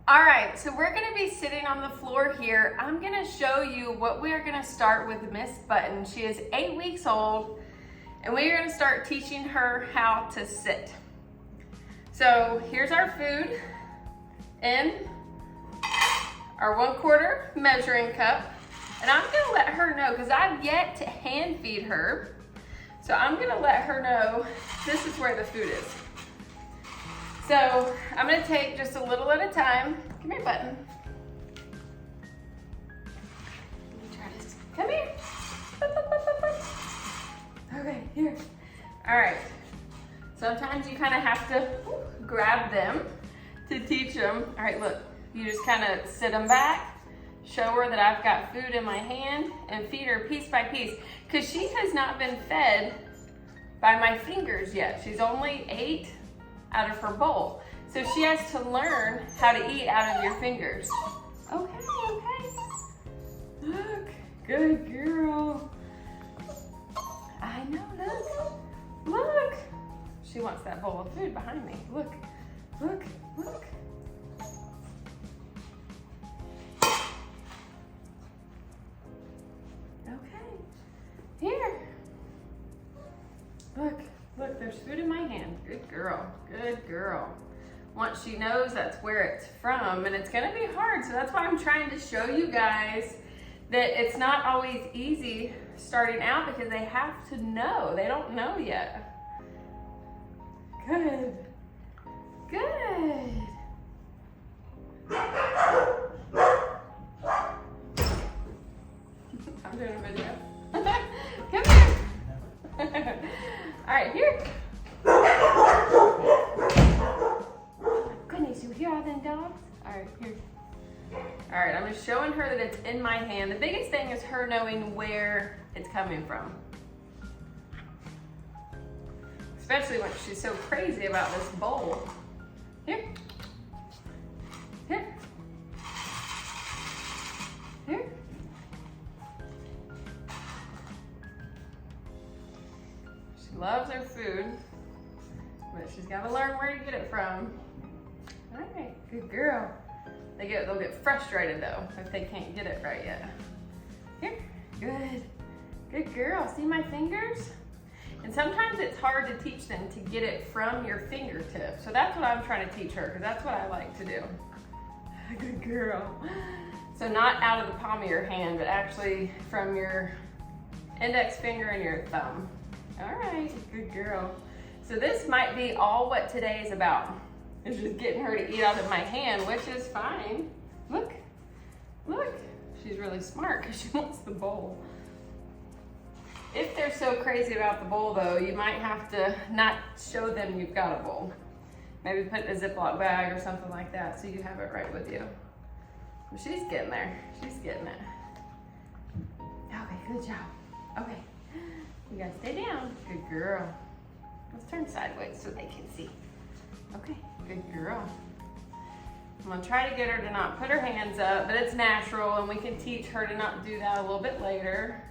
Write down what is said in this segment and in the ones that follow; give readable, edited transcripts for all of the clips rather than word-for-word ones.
All right, so we're gonna be sitting on the floor here. I'm gonna show you what we are gonna start with Miss Button. She is 8 weeks old, and we are gonna start teaching her how to sit. So here's our food in our 1/4 measuring cup. And I'm gonna let her know, because I've yet to hand feed her. So I'm gonna let her know this is where the food is. So I'm gonna take just a little at a time. Come here, Button. Let me try this. Come here. Okay, here. All right. Sometimes you kind of have to grab them to teach them. All right, look. You just kind of sit them back, show her that I've got food in my hand, and feed her piece by piece. Because she has not been fed by my fingers yet. She's only 8 out of her bowl. So she has to learn how to eat out of your fingers. Okay, okay. Look, good girl. I know, look, look. She wants that bowl of food behind me. Look, look, look. Okay, here. Look. Look, there's food in my hand. Good girl, good girl. Once she knows that's where it's from, and it's gonna be hard, so that's why I'm trying to show you guys that it's not always easy starting out because they have to know. They don't know yet. Good, good. I'm doing a video. Come here. All right, here. Goodness, you hear all them dogs? All right, here. All right, I'm just showing her that it's in my hand. The biggest thing is her knowing where it's coming from. Especially when she's so crazy about this bowl. Here. Here. Here. Loves her food, but she's got to learn where to get it from. All right, good girl. They'll get frustrated though if they can't get it right yet. Here, good, good girl. See my fingers? And sometimes it's hard to teach them to get it from your fingertips. So that's what I'm trying to teach her, because that's what I like to do. Good girl. So not out of the palm of your hand, but actually from your index finger and your thumb. All right, good girl. So this might be all what today is about. It's just getting her to eat out of my hand, which is fine. Look, look. She's really smart because she wants the bowl. If they're so crazy about the bowl though, you might have to not show them you've got a bowl. Maybe put it in a Ziploc bag or something like that so you have it right with you. Well, she's getting there. She's getting it. Okay, good job. Okay. You gotta stay down. Good girl. Let's turn sideways so they can see. Okay, good girl. I'm gonna try to get her to not put her hands up, but it's natural and we can teach her to not do that a little bit later.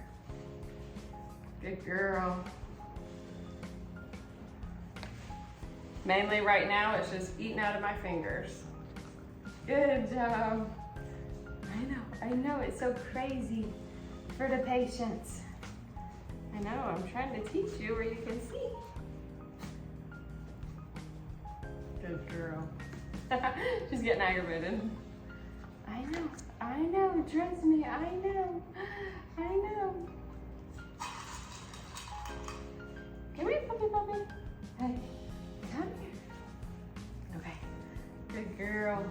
Good girl. Mainly right now, it's just eating out of my fingers. Good job. I know, it's so crazy for the patience. I know, I'm trying to teach you where you can see. Good girl. She's getting aggravated. I know, trust me, I know. Come here, puppy. Hey, come here. Okay, good girl.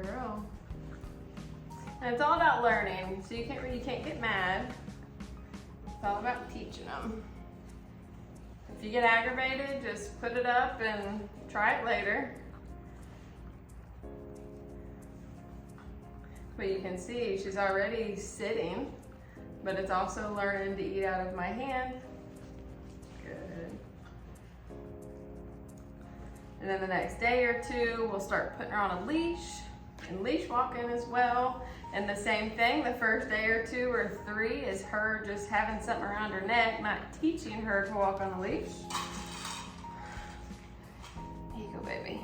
Girl. And it's all about learning, so you can't get mad. It's all about teaching them. If you get aggravated, just put it up and try it later. But you can see she's already sitting, but it's also learning to eat out of my hand. Good. And then the next day or two, we'll start putting her on a leash. and leash walking as well. And the same thing, the first day or 2 or 3 is her just having something around her neck, not teaching her to walk on a leash. Here you go, baby.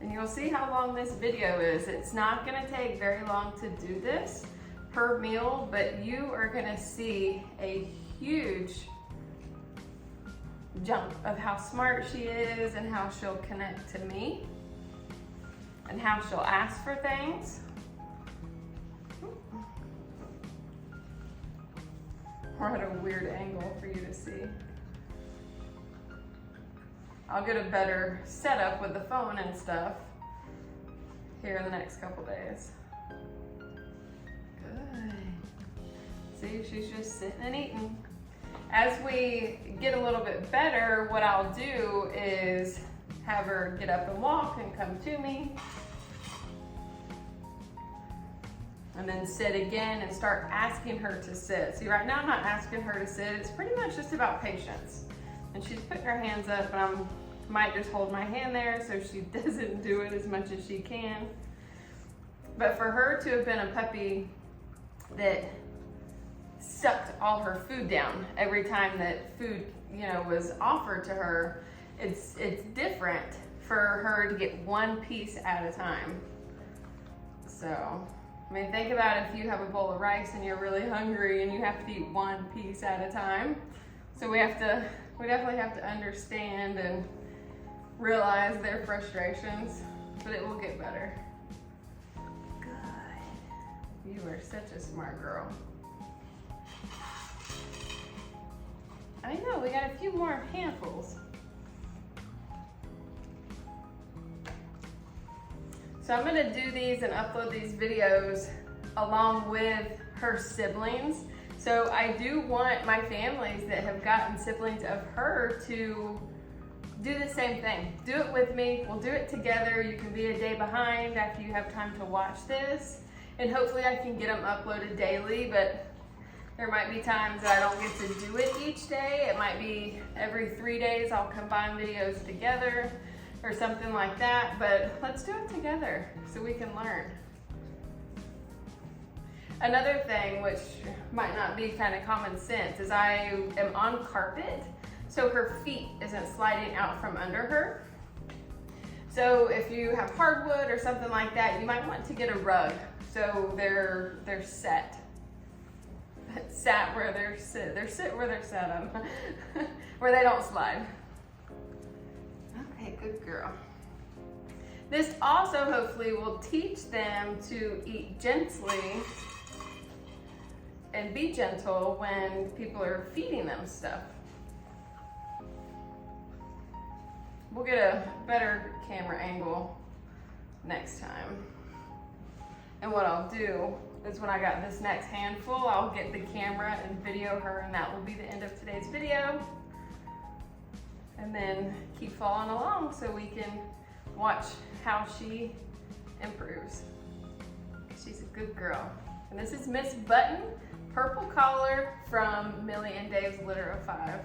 And you'll see how long this video is. It's not gonna take very long to do this per meal, but you are gonna see a huge jump of how smart she is and how she'll connect to me and how she'll ask for things. We're at a weird angle for you to see. I'll get a better setup with the phone and stuff here in the next couple days. Good. See, she's just sitting and eating. As we get a little bit better, what I'll do is have her get up and walk and come to me. And then sit again and start asking her to sit. See, right now I'm not asking her to sit. It's pretty much just about patience. And she's putting her hands up, and I might just hold my hand there so she doesn't do it as much as she can. But for her to have been a puppy that sucked all her food down every time that food, was offered to her, it's different for her to get one piece at a time. So, I mean, think about if you have a bowl of rice and you're really hungry and you have to eat one piece at a time. So we definitely have to understand and realize their frustrations, but it will get better. Good. You are such a smart girl. I know, we got a few more handfuls. So I'm gonna do these and upload these videos along with her siblings. So I do want my families that have gotten siblings of her to do the same thing. Do it with me, we'll do it together. You can be a day behind after you have time to watch this. And hopefully I can get them uploaded daily, but there might be times that I don't get to do it each day. It might be every 3 days I'll combine videos together or something like that, but let's do it together so we can learn. Another thing, which might not be kind of common sense, is I am on carpet, so her feet isn't sliding out from under her. So if you have hardwood or something like that, you might want to get a rug so they're set. Sat where they're sit. They're sit where they're sat on, where they don't slide. Okay, good girl. This also hopefully will teach them to eat gently and be gentle when people are feeding them stuff. We'll get a better camera angle next time. And what I'll do is when I got this next handful, I'll get the camera and video her, and that will be the end of today's video. And then keep following along so we can watch how she improves. She's a good girl. And this is Miss Button, purple collar from MillieXDave's litter of 5.